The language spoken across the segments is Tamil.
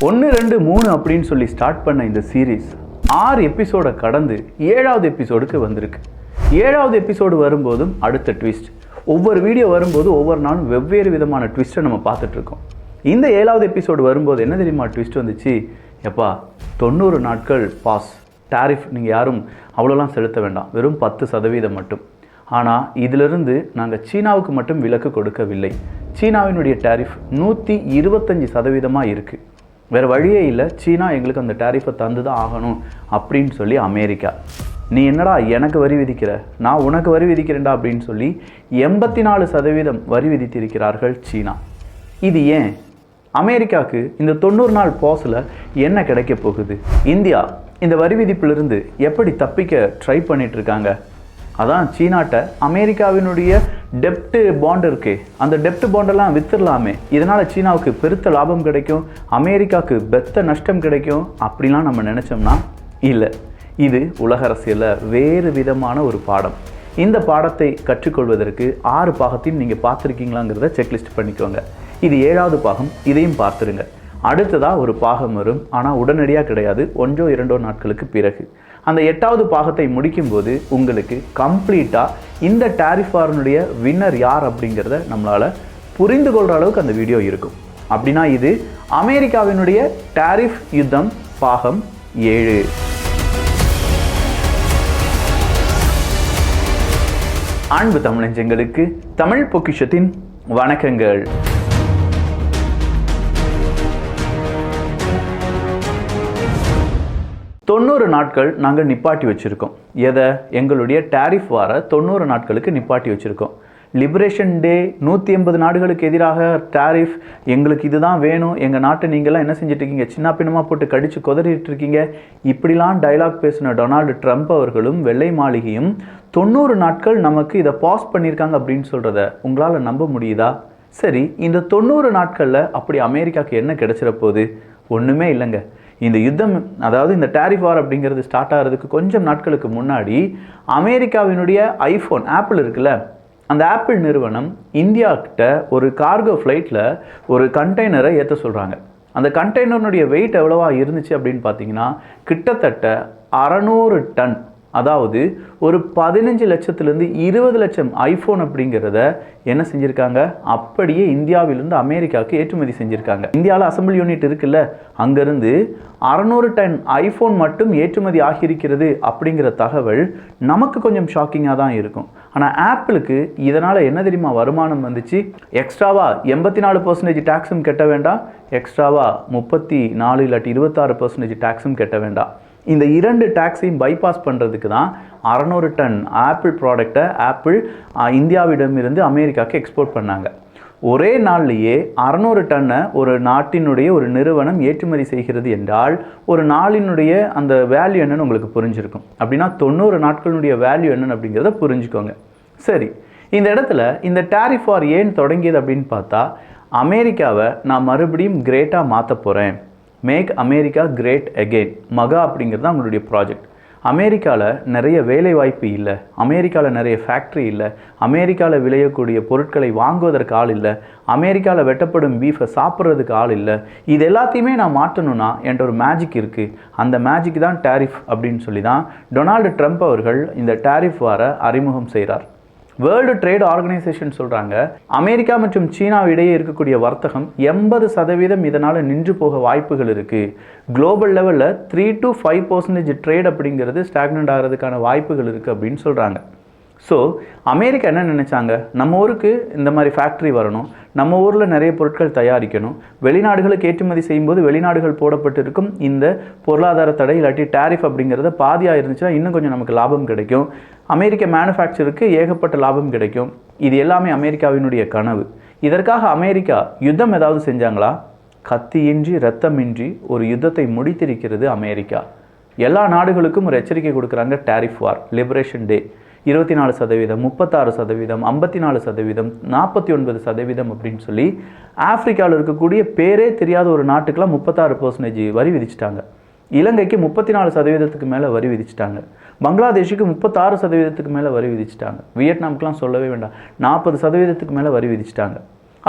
1 2 3 அப்படின்னு சொல்லி ஸ்டார்ட் பண்ண இந்த சீரீஸ் 6 எபிசோடை கடந்து 7வது எபிசோடுக்கு வந்திருக்கு. 7வது எபிசோடு வரும்போதும் அடுத்த ட்விஸ்ட். ஒவ்வொரு வீடியோ வரும்போது ஒவ்வொரு நாளும் வெவ்வேறு விதமான ட்விஸ்ட்டை நம்ம பார்த்துட்ருக்கோம். இந்த 7வது எபிசோடு வரும்போது என்ன தெரியுமா ட்விஸ்ட் வந்துச்சு? எப்பா 90 நாட்கள் பாஸ் டாரிஃப் நீங்கள் யாரும் அவ்வளோலாம் செலுத்த வேண்டாம், வெறும் 10% மட்டும். ஆனால் இதிலிருந்து நாங்கள் சீனாவுக்கு மட்டும் விலக்கு கொடுக்கவில்லை. சீனாவினுடைய டாரிஃப் 125% இருக்குது. வேறு வழியே இல்லை, சீனா எங்களுக்கு அந்த டாரிஃபை தந்து தான் ஆகணும் அப்படின்னு சொல்லி அமெரிக்கா, நீ என்னடா எனக்கு வரி விதிக்கிற, நான் உனக்கு வரி விதிக்கிறேன்டா அப்படின்னு சொல்லி 84% வரி விதித்திருக்கிறார்கள் சீனா. இது ஏன்? அமெரிக்காவுக்கு இந்த 90 நாள் பாஸில் என்ன கிடைக்க போகுது? இந்தியா இந்த வரி விதிப்பிலிருந்து எப்படி தப்பிக்க ட்ரை பண்ணிட்டு இருக்காங்க? அதான் சீனாட்ட அமெரிக்காவினுடைய டெப்ட் பாண்ட் இருக்கு, அந்த டெப்ட் பாண்டெல்லாம் வித்துடலாமே, இதனால் சீனாவுக்கு பெருத்த லாபம் கிடைக்கும், அமெரிக்காவுக்கு பெத்த நஷ்டம் கிடைக்கும் அப்படிலாம் நம்ம நினச்சோம்னா இல்லை. இது உலக அரசியலில் வேறு விதமான ஒரு பாடம். இந்த பாடத்தை கற்றுக்கொள்வதற்கு 6 பாகத்தையும் நீங்கள் பார்த்துருக்கீங்களாங்கிறத செக்லிஸ்ட் பண்ணிக்கோங்க. இது 7வது பாகம், இதையும் பார்த்துருங்க. அடுத்ததாக ஒரு பாகம் வரும், ஆனால் உடனடியாக கிடையாது, 1-2 நாட்களுக்கு பிறகு. அந்த 8வது பாகத்தை முடிக்கும்போது உங்களுக்கு கம்ப்ளீட்டாக இந்த டாரிஃப் வாரினுடைய வின்னர் யார் அப்படிங்கிறத நம்மளால் புரிந்து கொள்கிற அளவுக்கு அந்த வீடியோ இருக்கும். அப்படின்னா இது அமெரிக்காவினுடைய டாரிஃப் யுத்தம் பாகம் 7. அன்பு தமிழஞ்சங்களுக்கு தமிழ் பொக்கிஷத்தின் வணக்கங்கள். 90 நாட்கள் நாங்கள் நிப்பாட்டி வச்சுருக்கோம். எதை? எங்களுடைய டாரிஃப் வார 90 நாட்களுக்கு நிப்பாட்டி வச்சுருக்கோம். லிபரேஷன் டே 180 நாடுகளுக்கு எதிராக டாரிஃப், எங்களுக்கு இதுதான் வேணும், எங்கள் நாட்டை நீங்கள்லாம் என்ன செஞ்சிட்ருக்கீங்க, சின்ன பின்னமாக போட்டு கடிச்சு கொதறிட்டு இருக்கீங்க, இப்படிலாம் டைலாக் பேசின டொனால்டு ட்ரம்ப் அவர்களும் வெள்ளை மாளிகையும் 90 நாட்கள் நமக்கு இதை பாஸ் பண்ணியிருக்காங்க அப்படின்னு சொல்கிறத உங்களால் நம்ப முடியுதா? சரி, இந்த 90 நாட்களில் அப்படி அமெரிக்காவுக்கு என்ன கிடைச்சிட போகுது? ஒன்றுமே இல்லைங்க. இந்த யுத்தம், அதாவது இந்த டாரிஃப் வார் அப்படிங்கிறது ஸ்டார்ட் ஆகிறதுக்கு கொஞ்சம் நாட்களுக்கு முன்னாடி அமெரிக்காவினுடைய ஐஃபோன் ஆப்பிள் இருக்குல்ல, அந்த ஆப்பிள் நிறுவனம் இந்தியாக்கிட்ட ஒரு கார்கோ ஃப்ளைட்டில் ஒரு கண்டெய்னரை ஏற்ற சொல்கிறாங்க. அந்த கண்டெய்னருடைய வெயிட் எவ்வளவா இருந்துச்சு அப்படின்னு பார்த்தீங்கன்னா கிட்டத்தட்ட 600 டன். அதாவது ஒரு 15 லட்சத்துலேருந்து 20 லட்சம் ஐஃபோன் அப்படிங்கிறத என்ன செஞ்சுருக்காங்க, அப்படியே இந்தியாவிலிருந்து அமெரிக்காவுக்கு ஏற்றுமதி செஞ்சுருக்காங்க. இந்தியாவில் அசம்பிள் யூனிட் இருக்குல்ல, அங்கேருந்து 600 டன் ஐஃபோன் மட்டும் ஏற்றுமதி ஆகியிருக்கிறது அப்படிங்கிற தகவல் நமக்கு கொஞ்சம் ஷாக்கிங்காக தான் இருக்கும். ஆனால் ஆப்பிளுக்கு இதனால் என்ன தெரியுமா வருமானம் வந்துச்சு? எக்ஸ்ட்ராவா 84% டேக்ஸும் கட்ட வேண்டாம், எக்ஸ்ட்ராவா 34 இல்லாட்டி 26% டேக்ஸும் கட்ட வேண்டாம். இந்த 2 டேக்ஸையும் பைபாஸ் பண்ணுறதுக்கு தான் 600 டன் ஆப்பிள் ப்ராடக்டை ஆப்பிள் இந்தியாவிடமிருந்து அமெரிக்காவுக்கு எக்ஸ்போர்ட் பண்ணாங்க. ஒரே நாள்லேயே 600 டன்னை ஒரு நாட்டினுடைய ஒரு நிறுவனம் ஏற்றுமதி செய்கிறது என்றால் ஒரு நாளினுடைய அந்த வேல்யூ என்னன்னு உங்களுக்கு புரிஞ்சிருக்கும். அப்படின்னா 90 நாட்களுடைய வேல்யூ என்னன்னு அப்படிங்கிறத புரிஞ்சுக்கோங்க. சரி, இந்த இடத்துல இந்த டாரிஃப் வார் ஏன் தொடங்கியது அப்படின்னு பார்த்தா, அமெரிக்காவை நான் மறுபடியும் கிரேட்டாக மாற்ற போகிறேன், மேக் அமெரிக்கா கிரேட் அகெயின், மகா அப்படிங்கிறது தான் அவங்களுடைய ப்ராஜெக்ட். அமெரிக்காவில் நிறைய வேலை வாய்ப்பு இல்லை, அமெரிக்காவில் நிறைய ஃபேக்ட்ரி இல்லை, அமெரிக்காவில் விளையக்கூடிய பொருட்களை வாங்குவதற்கு ஆள் இல்லை, அமெரிக்காவில் வெட்டப்படும் பீஃபை சாப்பிட்றதுக்கு ஆள் இல்லை, இது எல்லாத்தையுமே நான் மாற்றணும்னா என்கிட்ட ஒரு மேஜிக் இருக்குது, அந்த மேஜிக் தான் டாரிஃப் அப்படின்னு சொல்லி தான் டொனால்டு ட்ரம்ப் அவர்கள் இந்த டாரிஃப் வார அறிமுகம் செய்கிறார். வேர்ல்டு ட்ரேட் ஆர்கனைசேஷன் சொல்கிறாங்க, அமெரிக்கா மற்றும் சீனா இடையே இருக்கக்கூடிய வர்த்தகம் 80% இதனால் நின்று போக வாய்ப்புகள் இருக்குது. குளோபல் லெவலில் 3 to 5% ட்ரேட் அப்படிங்கிறது ஸ்டாக்னண்ட் ஆகிறதுக்கான வாய்ப்புகள் இருக்குது அப்படின்னு சொல்கிறாங்க. ஸோ அமெரிக்கா என்ன நினச்சாங்க, நம்ம ஊருக்கு இந்த மாதிரி ஃபேக்ட்ரி வரணும், நம்ம ஊரில் நிறைய பொருட்கள் தயாரிக்கணும், வெளிநாடுகளுக்கு ஏற்றுமதி செய்யும்போது வெளிநாடுகள் போடப்பட்டிருக்கும் இந்த பொருளாதார தடை இல்லாட்டி டாரிஃப் அப்படிங்கிறத பாதியாக இருந்துச்சுன்னா இன்னும் கொஞ்சம் நமக்கு லாபம் கிடைக்கும், அமெரிக்க மேனுஃபேக்சருக்கு ஏகப்பட்ட லாபம் கிடைக்கும். இது எல்லாமே அமெரிக்காவினுடைய கனவு. இதற்காக அமெரிக்கா யுத்தம் ஏதாவது செஞ்சாங்களா? கத்தியின்றி ரத்தமின்றி ஒரு யுத்தத்தை முடித்திருக்கிறது அமெரிக்கா. எல்லா நாடுகளுக்கும் ஒரு எச்சரிக்கை கொடுக்குறாங்க. டாரிஃப் வார், லிபரேஷன் டே 24%, 36%, 54%, 49% அப்படின்னு சொல்லி ஆப்பிரிக்காவில் இருக்கக்கூடிய பேரே தெரியாத ஒரு நாட்டுக்கெல்லாம் 36% வரி விதிச்சிட்டாங்க. இலங்கைக்கு 34% மேலே வரி விதிச்சிட்டாங்க. பங்களாதேஷுக்கு 36% மேலே வரி விதிச்சிட்டாங்க. வியட்நாமுக்கெலாம் சொல்லவே வேண்டாம், 40% மேலே வரி விதிச்சிட்டாங்க.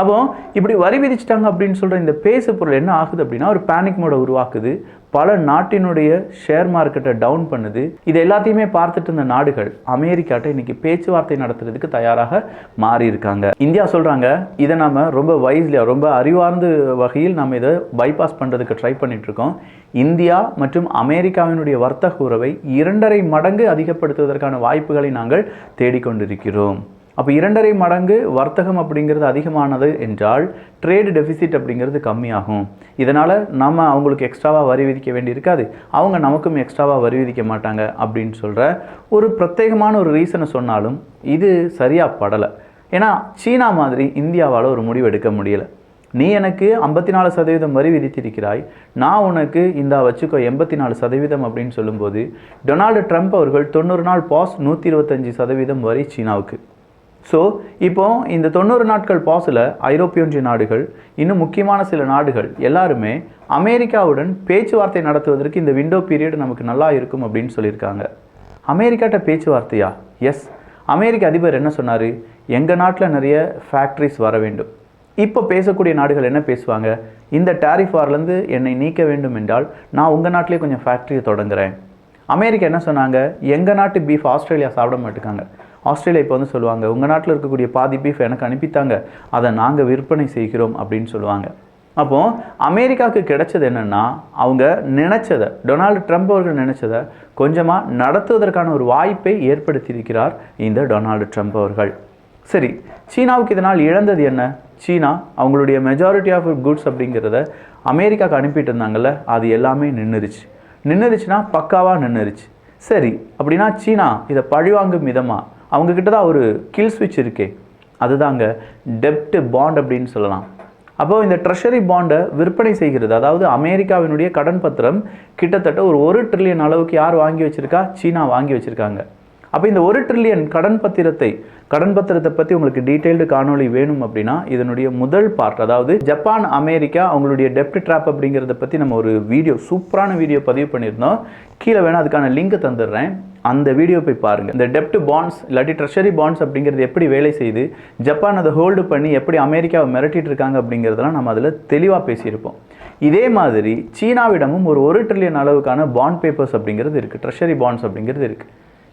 அப்போ இப்படி வரி விதிச்சிட்டாங்க அப்படின்னு சொல்கிற இந்த பேசு பொருள் என்ன ஆகுது அப்படின்னா ஒரு பேனிக் மோடை உருவாக்குது, பல நாட்டினுடைய ஷேர் மார்க்கெட்டை டவுன் பண்ணுது. இது எல்லாத்தையுமே பார்த்துட்டு இருந்த நாடுகள் அமெரிக்காட்ட இன்னைக்கு பேச்சுவார்த்தை நடத்துறதுக்கு தயாராக மாறி இருக்காங்க. இந்தியா சொல்கிறாங்க இதை நம்ம ரொம்ப வைஸ்லியாக ரொம்ப அறிவார்ந்த வகையில் நம்ம இதை பைபாஸ் பண்ணுறதுக்கு ட்ரை பண்ணிட்டு இருக்கோம். இந்தியா மற்றும் அமெரிக்காவினுடைய வர்த்தக உறவை 2.5 மடங்கு அதிகப்படுத்துவதற்கான வாய்ப்புகளை நாங்கள் தேடிக்கொண்டிருக்கிறோம். அப்போ 2.5 மடங்கு வர்த்தகம் அப்படிங்கிறது அதிகமானது என்றால் ட்ரேடு டெபிசிட் அப்படிங்கிறது கம்மியாகும். இதனால் நம்ம அவங்களுக்கு எக்ஸ்ட்ராவாக வரி விதிக்க வேண்டி இருக்காது, அவங்க நமக்கும் எக்ஸ்ட்ராவாக வரி விதிக்க மாட்டாங்க அப்படின்னு சொல்கிற ஒரு பிரத்யேகமான ஒரு ரீசனை சொன்னாலும் இது சரியாக படலை. ஏன்னா சீனா மாதிரி இந்தியாவால் ஒரு முடிவு எடுக்க முடியலை. நீ எனக்கு 54% வரி விதித்திருக்கிறாய், நான் உனக்கு இந்த வச்சுக்கோ 84% அப்படின்னு சொல்லும்போது டொனால்டு ட்ரம்ப் அவர்கள் 90 நாள் பாஸ் 125% வரி சீனாவுக்கு. ஸோ இப்போ இந்த 90 நாட்கள் பாஸில் ஐரோப்பிய ஒன்றிய நாடுகள், இன்னும் முக்கியமான சில நாடுகள் எல்லாருமே அமெரிக்காவுடன் பேச்சுவார்த்தை நடத்துவதற்கு இந்த விண்டோ பீரியட் நமக்கு நல்லா இருக்கும் அப்படின்னு சொல்லியிருக்காங்க. அமெரிக்காட்ட பேச்சுவார்த்தையா? எஸ். அமெரிக்க அதிபர் என்ன சொன்னார்? எங்கள் நாட்டில் நிறைய ஃபேக்ட்ரிஸ் வர வேண்டும். இப்போ பேசக்கூடிய நாடுகள் என்ன பேசுவாங்க? இந்த டேரிஃப் வார்லேருந்து என்னை நீக்க வேண்டும் என்றால் நான் உங்கள் நாட்டிலே கொஞ்சம் ஃபேக்ட்ரியை தொடங்குறேன். அமெரிக்கா என்ன சொன்னாங்க? எங்கள் நாட்டு பீஃப் ஆஸ்திரேலியா சாப்பிட மாட்டுக்காங்க. ஆஸ்திரேலியா இப்போ வந்து சொல்லுவாங்க உங்கள் நாட்டில் இருக்கக்கூடிய பாதி பீஃப் எனக்கு அனுப்பித்தாங்க, அதை நாங்கள் விற்பனை செய்கிறோம் அப்படின்னு சொல்லுவாங்க. அப்போது அமெரிக்காவுக்கு கிடைச்சது என்னென்னா அவங்க நினச்சதை, டொனால்டு ட்ரம்ப் அவர்கள் நினச்சதை கொஞ்சமாக நடத்துவதற்கான ஒரு வாய்ப்பை ஏற்படுத்தியிருக்கிறார் இந்த டொனால்டு ட்ரம்ப் அவர்கள். சரி, சீனாவுக்கு இதனால் இழந்தது என்ன? சீனா அவங்களுடைய மெஜாரிட்டி ஆஃப் குட்ஸ் அப்படிங்கிறத அமெரிக்காவுக்கு அனுப்பிட்டு இருந்தாங்கல்ல, அது எல்லாமே நின்றுச்சுன்னா பக்காவாக நின்றுச்சு. சரி, அப்படின்னா சீனா இதை பழிவாங்கும் விதமாக அவங்கக்கிட்ட தான் ஒரு கில் ஸ்விட்ச் இருக்கே, அதுதாங்க டெப்ட் பாண்ட் அப்படின்னு சொல்லலாம். அப்போது இந்த ட்ரெஷரி பாண்டை விற்பனை செய்கிறது, அதாவது அமெரிக்காவினுடைய கடன் பத்திரம் கிட்டத்தட்ட ஒரு 1 ட்ரில்லியன் அளவுக்கு யார் வாங்கி வச்சுருக்கா? சீனா வாங்கி வச்சுருக்காங்க. அப்போ இந்த 1 ட்ரில்லியன் கடன் பத்திரத்தை பற்றி உங்களுக்கு டீட்டெயில்டு காணொலி வேணும் அப்படின்னா இதனுடைய முதல் பார்ட், அதாவது ஜப்பான் அமெரிக்கா அவங்களுடைய டெப்ட் ட்ராப் அப்படிங்கிறத பற்றி நம்ம ஒரு சூப்பரான வீடியோ பதிவு பண்ணியிருந்தோம். கீழே வேணால் அதுக்கான லிங்க் தந்துடுறேன், அந்த வீடியோ போய் பாருங்கள். இந்த டெப்ட் பாண்ட்ஸ் இல்லாட்டி ட்ரெஷரி பாண்ட்ஸ் அப்படிங்கிறது எப்படி வேலை செய்யுது, ஜப்பான் அதை ஹோல்டு பண்ணி எப்படி அமெரிக்காவை மிரட்டிட்டு இருக்காங்க அப்படிங்கிறதெல்லாம் நம்ம அதில் தெளிவாக பேசியிருப்போம். இதே மாதிரி சீனாவிடமும் ஒரு 1 ட்ரில்லியன் அளவுக்கான பாண்ட் பேப்பர்ஸ் அப்படிங்கிறது இருக்குது, ட்ரெஷரி பாண்ட்ஸ் அப்படிங்கிறது இருக்குது.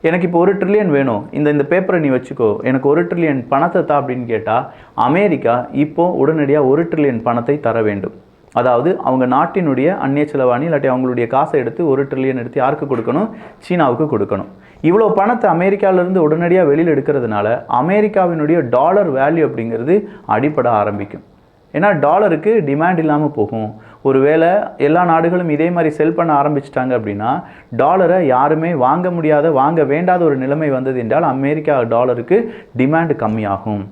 எனக்கு இப்போ 1 ட்ரில்லியன் வேணும், இந்த பேப்பரை நீ வச்சுக்கோ, எனக்கு 1 ட்ரில்லியன் பணத்தை தா அப்படின்னு கேட்டால் அமெரிக்கா இப்போ உடனடியாக 1 ட்ரில்லியன் பணத்தை தர வேண்டும். அதாவது அவங்க நாட்டினுடைய அந்நிய செலவாணி இல்லாட்டி அவங்களுடைய காசை எடுத்து 1 ட்ரில்லியன் எடுத்து யாருக்கு கொடுக்கணும்? சீனாவுக்கு கொடுக்கணும். இவ்வளோ பணத்தை அமெரிக்காவிலேருந்து உடனடியாக வெளியில் எடுக்கிறதுனால அமெரிக்காவினுடைய டாலர் வேல்யூ அப்படிங்கிறது அடிப்பட ஆரம்பிக்கும். ஏன்னா டாலருக்கு டிமாண்ட் இல்லாமல் போகும். ஒருவேளை எல்லா நாடுகளும் இதே மாதிரி செல் பண்ண ஆரம்பிச்சிட்டாங்க அப்படின்னா டாலரை யாருமே வாங்க வேண்டாத ஒரு நிலைமை வந்தது என்றால் அமெரிக்கா டாலருக்கு டிமாண்ட் கம்மியாகும்.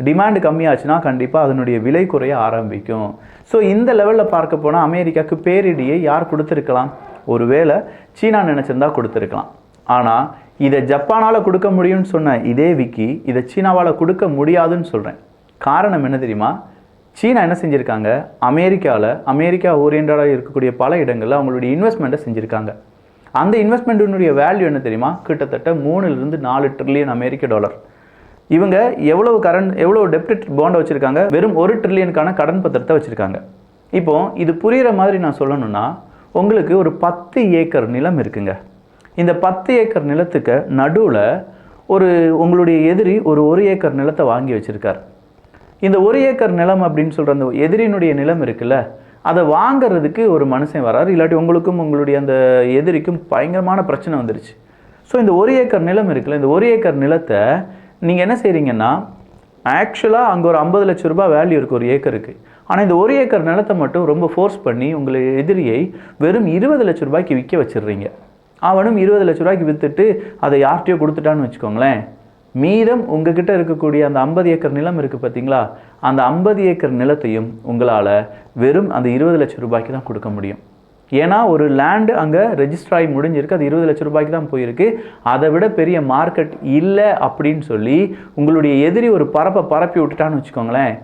டிமாண்ட் கம்மியாச்சுன்னா கண்டிப்பாக அதனுடைய விலை குறைய ஆரம்பிக்கும். ஸோ இந்த லெவலில் பார்க்க போனால் அமெரிக்காவுக்கு பேரிடியை யார் கொடுத்துருக்கலாம்? ஒருவேளை சீனா நினச்சிருந்தா கொடுத்துருக்கலாம். ஆனால் இதை ஜப்பானால் கொடுக்க முடியும்னு சொன்ன இதே விக்கி இதை சீனாவால் கொடுக்க முடியாதுன்னு சொல்கிறேன். காரணம் என்ன தெரியுமா? சீனா என்ன செஞ்சுருக்காங்க? அமெரிக்கா ஓரியன்டாக இருக்கக்கூடிய பல இடங்களில் அவங்களுடைய இன்வெஸ்ட்மெண்ட்டை செஞ்சுருக்காங்க. அந்த இன்வெஸ்ட்மெண்ட்டினுடைய வேல்யூ என்ன தெரியுமா? கிட்டத்தட்ட 3 to 4 ட்ரில்லியன் அமெரிக்க டாலர். இவங்க எவ்வளோ டெப்ட் பாண்டை வச்சுருக்காங்க? வெறும் 1 ட்ரில்லியனுக்கான கடன் பத்திரத்தை வச்சுருக்காங்க. இப்போது இது புரிகிற மாதிரி நான் சொல்லணும்னா உங்களுக்கு ஒரு 10 ஏக்கர் நிலம் இருக்குங்க. இந்த 10 ஏக்கர் நிலத்துக்கு நடுவில் உங்களுடைய எதிரி ஒரு 1 ஏக்கர் நிலத்தை வாங்கி வச்சுருக்கார். இந்த 1 ஏக்கர் நிலம் அப்படின்னு சொல்கிற அந்த எதிரியினுடைய நிலம் இருக்குல்ல, அதை வாங்கிறதுக்கு ஒரு மனுஷன் வராரு, இல்லாட்டி உங்களுக்கும் உங்களுடைய அந்த எதிரிக்கும் பயங்கரமான பிரச்சனை வந்துருச்சு. ஸோ இந்த 1 ஏக்கர் நிலம் இருக்குல்ல, இந்த 1 ஏக்கர் நிலத்தை நீங்கள் என்ன செய்கிறீங்கன்னா ஆக்சுவலாக அங்கே ஒரு 50 லட்ச ரூபாய் வேல்யூ இருக்குது 1 ஏக்கருக்கு. ஆனால் இந்த 1 ஏக்கர் நிலத்தை மட்டும் ரொம்ப ஃபோர்ஸ் பண்ணி உங்களை எதிரியை வெறும் 20 லட்ச ரூபாய்க்கு விற்க வச்சிடுறீங்க. அவனும் 20 லட்ச ரூபாய்க்கு விற்றுட்டு அதை யார்கிட்டையோ கொடுத்துட்டான்னு வச்சுக்கோங்களேன். மீதம் உங்ககிட்ட இருக்கக்கூடிய அந்த 50 ஏக்கர் நிலம் இருக்குது பார்த்தீங்களா, அந்த 50 ஏக்கர் நிலத்தையும் உங்களால் வெறும் அந்த 20 லட்ச ரூபாய்க்கு தான் கொடுக்க முடியும். ஏன்னா ஒரு லேண்டு அங்கே ரெஜிஸ்டர் ஆகி முடிஞ்சிருக்கு, அது 20 லட்ச ரூபாய்க்கு தான் போயிருக்கு. அதை விட பெரிய மார்க்கெட் இல்லை அப்படின்னு சொல்லி உங்களுடைய எதிரி ஒரு பரப்பி விட்டுட்டான்னு வச்சுக்கோங்களேன்.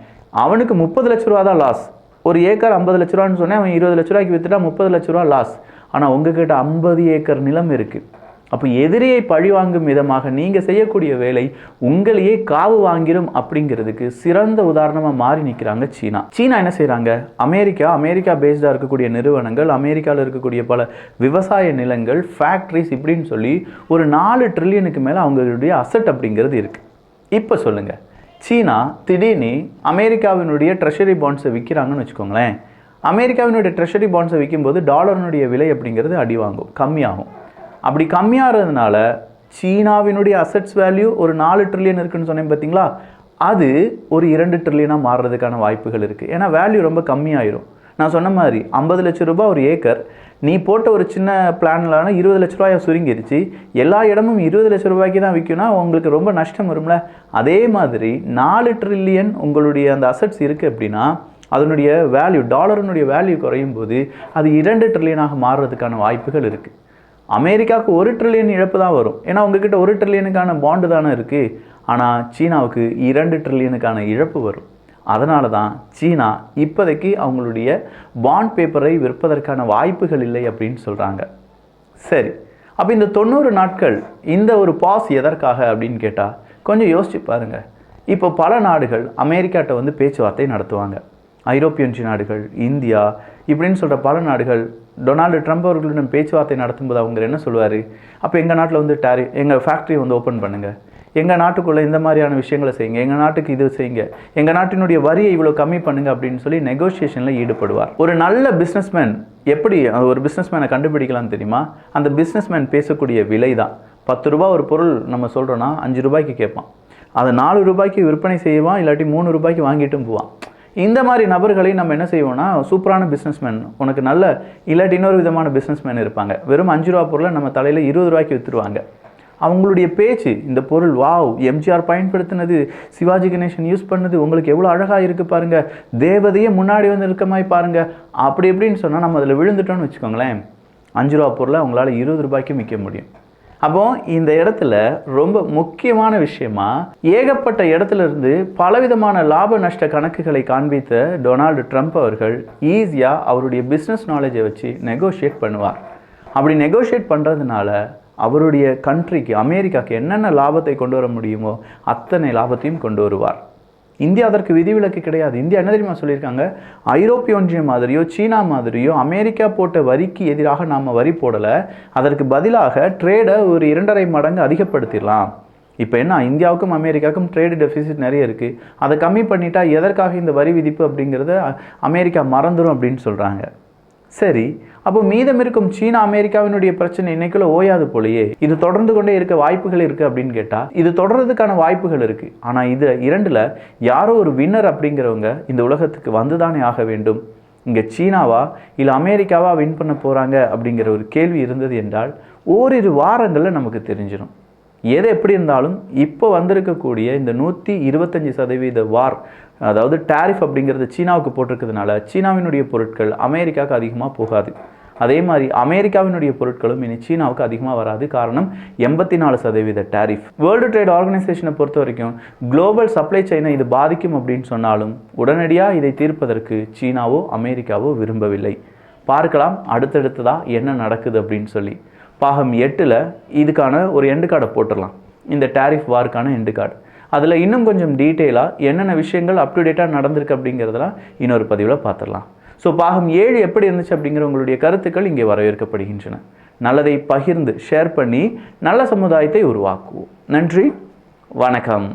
அவனுக்கு 30 லட்ச ரூபா தான் லாஸ். ஒரு ஏக்கர் 50 லட்ச ரூபான்னு சொன்னேன், அவன் 20 லட்ச ரூபாய்க்கு விற்றுட்டா 30 லட்ச ரூபா லாஸ். ஆனால் உங்ககிட்ட 50 ஏக்கர் நிலம் இருக்குது. அப்போ எதிரியை பழிவாங்கும் விதமாக நீங்கள் செய்யக்கூடிய வேலை உங்களையே காவு வாங்கிடும் அப்படிங்கிறதுக்கு சிறந்த உதாரணமாக மாறி நிற்கிறாங்க சீனா. சீனா என்ன செய்கிறாங்க, அமெரிக்கா பேஸ்டாக இருக்கக்கூடிய நிறுவனங்கள், அமெரிக்காவில் இருக்கக்கூடிய பல விவசாய நிலங்கள், ஃபேக்ட்ரிஸ் இப்படின்னு சொல்லி ஒரு 4 ட்ரில்லியனுக்கு மேலே அவங்களுடைய அசட் அப்படிங்கிறது இருக்குது. இப்போ சொல்லுங்கள், சீனா திடீர்னு அமெரிக்காவினுடைய ட்ரெஷரி பாண்ட்ஸை விற்கிறாங்கன்னு வச்சுக்கோங்களேன். அமெரிக்காவினுடைய ட்ரெஷரி பாண்ட்ஸை விற்கும்போது டாலரினுடைய விலை அப்படிங்கிறது அடி வாங்கும், கம்மியாகும். அப்படி கம்மியாகிறதுனால சீனாவினுடைய அசட்ஸ் வேல்யூ ஒரு 4 ட்ரில்லியன் இருக்குன்னு சொன்னேன் பார்த்தீங்களா, அது ஒரு 2 ட்ரில்லியனாக மாறுறதுக்கான வாய்ப்புகள் இருக்குது. ஏன்னா வேல்யூ ரொம்ப கம்மியாயிரும். நான் சொன்ன மாதிரி 50 லட்ச ரூபாய் ஒரு ஏக்கர், நீ போட்ட ஒரு சின்ன பிளான்லான 20 லட்ச ரூபாயை சுருங்கிருச்சு, எல்லா இடமும் 20 லட்ச ரூபாய்க்கு தான் விற்கும்னா உங்களுக்கு ரொம்ப நஷ்டம் வரும்ல. அதே மாதிரி 4 ட்ரில்லியன் உங்களுடைய அந்த அசட்ஸ் இருக்குது அப்படின்னா அதனுடைய வேல்யூ, டாலரினுடைய வேல்யூ குறையும் போது அது 2 ட்ரில்லியனாக மாறுறதுக்கான வாய்ப்புகள் இருக்குது. அமெரிக்காவுக்கு 1 ட்ரில்லியன் இழப்பு தான் வரும், ஏன்னா உங்ககிட்ட 1 ட்ரில்லியனுக்கான பாண்டு தானே இருக்குது. ஆனால் சீனாவுக்கு 2 ட்ரில்லியனுக்கான இழப்பு வரும். அதனால தான் சீனா இப்போதைக்கு அவங்களுடைய பாண்ட் பேப்பரை விற்பதற்கான வாய்ப்புகள் இல்லை அப்படின்னு சொல்கிறாங்க. சரி, அப்போ இந்த 90 நாட்கள் இந்த ஒரு பாஸ் எதற்காக அப்படின்னு கேட்டால் கொஞ்சம் யோசிச்சு பாருங்கள். இப்போ பல நாடுகள் அமெரிக்காட்ட வந்து பேச்சுவார்த்தை நடத்துவாங்க. ஐரோப்பியன் நாடுகள், இந்தியா இப்படின்னு சொல்கிற பல நாடுகள் டொனால்டு ட்ரம்ப் அவர்களிடம் பேச்சுவார்த்தை நடத்தும்போது அவங்க என்ன சொல்லுவார், அப்போ எங்கள் நாட்டில் வந்து எங்கள் ஃபேக்ட்ரி வந்து ஓப்பன் பண்ணுங்கள், எங்கள் நாட்டுக்குள்ளே இந்த மாதிரியான விஷயங்களை செய்யுங்க, எங்கள் நாட்டுக்கு இது செய்யுங்க, எங்கள் நாட்டினுடைய வரியை இவ்வளோ கம்மி பண்ணுங்க அப்படின்னு சொல்லி நெகோசியேஷனில் ஈடுபடுவார். ஒரு நல்ல பிஸ்னஸ்மேன் எப்படி ஒரு பிஸ்னஸ்மேனை கண்டுபிடிக்கலாம்னு தெரியுமா? அந்த பிஸ்னஸ்மேன் பேசக்கூடிய விலை தான். 10 ரூபா ஒரு பொருள் நம்ம சொல்கிறோன்னா 5 ரூபாய்க்கு கேட்பான், அதை 4 ரூபாய்க்கு விற்பனை செய்வான், இல்லாட்டி 3 ரூபாய்க்கு வாங்கிட்டும் போவான். இந்த மாதிரி நபர்களை நம்ம என்ன செய்வோம்னா, சூப்பரான பிஸ்னஸ்மேன், உனக்கு நல்ல இல்லாட்டி இன்னொரு விதமான பிஸ்னஸ்மேன் இருப்பாங்க, வெறும் 5 ரூபா பொருளை நம்ம தலையில் 20 ரூபாய்க்கு விற்றுருவாங்க. அவங்களுடைய பேச்சு, இந்த பொருள் வாவ், எம்ஜிஆர் பயன்படுத்தினது, சிவாஜி கணேசன் யூஸ் பண்ணது, உங்களுக்கு எவ்வளோ அழகாக இருக்குது பாருங்கள், தேவதையே முன்னாடி வந்து இருக்க மாதிரி பாருங்கள், அப்படி எப்படின்னு சொன்னால் நம்ம அதில் விழுந்துட்டோன்னு வச்சுக்கோங்களேன், 5 ரூபா பொருளை அவங்களால 20 ரூபாய்க்கு விற்க முடியும். அப்போ இந்த இடத்துல ரொம்ப முக்கியமான விஷயமா, ஏகப்பட்ட இடத்துல இருந்து பலவிதமான லாப நஷ்ட கணக்குகளை காண்பித்த டொனால்டு ட்ரம்ப் அவர்கள் ஈஸியாக அவருடைய பிஸ்னஸ் நாலேஜை வச்சு நெகோஷியேட் பண்ணுவார். அப்படி நெகோஷியேட் பண்ணுறதுனால அவருடைய கண்ட்ரிக்கு, அமெரிக்காவுக்கு என்னென்ன லாபத்தை கொண்டு வர முடியுமோ அத்தனை லாபத்தையும் கொண்டு வருவார். இந்தியா அதற்கு விதிவிலக்கு கிடையாது. இந்தியா என்ன தெரியுமா சொல்லியிருக்காங்க, ஐரோப்பிய ஒன்றியம் மாதிரியோ சீனா மாதிரியோ அமெரிக்கா போட்ட வரிக்கு எதிராக நாம் வரி போடலை, அதற்கு பதிலாக ட்ரேடை ஒரு 2.5 மடங்கு அதிகப்படுத்திடலாம். இப்போ என்ன, இந்தியாவுக்கும் அமெரிக்காவுக்கும் ட்ரேடு டெஃபிசிட் நிறைய இருக்குது, அதை கம்மி பண்ணிட்டா எதற்காக இந்த வரி விதிப்பு அப்படிங்கிறத அமெரிக்கா மறந்துடும் அப்படின்னு சொல்கிறாங்க. சரி, அப்போ மீதம் இருக்கும் சீனா அமெரிக்காவினுடைய பிரச்சனை இன்னைக்குள்ள ஓயாது போலையே, இது தொடர்ந்து கொண்டே இருக்க வாய்ப்புகள் இருக்குது அப்படின்னு கேட்டால் இது தொடர்றதுக்கான வாய்ப்புகள் இருக்குது. ஆனால் இது 2ல் யாரோ ஒரு வின்னர் அப்படிங்கிறவங்க இந்த உலகத்துக்கு வந்துதானே ஆக வேண்டும். இங்கே சீனாவா இல்லை அமெரிக்காவா வின் பண்ண போகிறாங்க அப்படிங்கிற ஒரு கேள்வி இருந்தது என்றால் ஓரிரு வாரங்களில் நமக்கு தெரிஞ்சிடும். எது எப்படி இருந்தாலும் இப்போ வந்திருக்கக்கூடிய இந்த 125% வார், அதாவது டேரிஃப் அப்படிங்கிறது சீனாவுக்கு போட்டிருக்கிறதுனால சீனாவினுடைய பொருட்கள் அமெரிக்காவுக்கு அதிகமாக போகாது. அதே மாதிரி அமெரிக்காவினுடைய பொருட்களும் இனி சீனாவுக்கு அதிகமாக வராது. காரணம் 84% டேரிஃப். வேர்ல்டு ட்ரேட் ஆர்கனைசேஷனை பொறுத்த வரைக்கும் குளோபல் சப்ளை செயினை இது பாதிக்கும் அப்படின்னு சொன்னாலும் உடனடியாக இதை தீர்ப்பதற்கு சீனாவோ அமெரிக்காவோ விரும்பவில்லை. பார்க்கலாம் அடுத்தடுத்ததாக என்ன நடக்குது அப்படின்னு சொல்லி. பாகம் 8ல் இதுக்கான ஒரு எண்டு கார்டை போட்டுடலாம், இந்த டேரிஃப் வார்க்கான எண்டு கார்டு. அதில் இன்னும் கொஞ்சம் டீட்டெயிலாக என்னென்ன விஷயங்கள் அப் டு டேட்டாக நடந்திருக்கு அப்படிங்கிறதெல்லாம் இன்னொரு பதிவில் பார்த்துடலாம். ஸோ பாகம் 7 எப்படி இருந்துச்சு அப்படிங்கிற உங்களுடைய கருத்துக்கள் இங்கே வரவேற்கப்படுகின்றன. நல்லதை பகிர்ந்து ஷேர் பண்ணி நல்ல சமுதாயத்தை உருவாக்குவோம். நன்றி, வணக்கம்.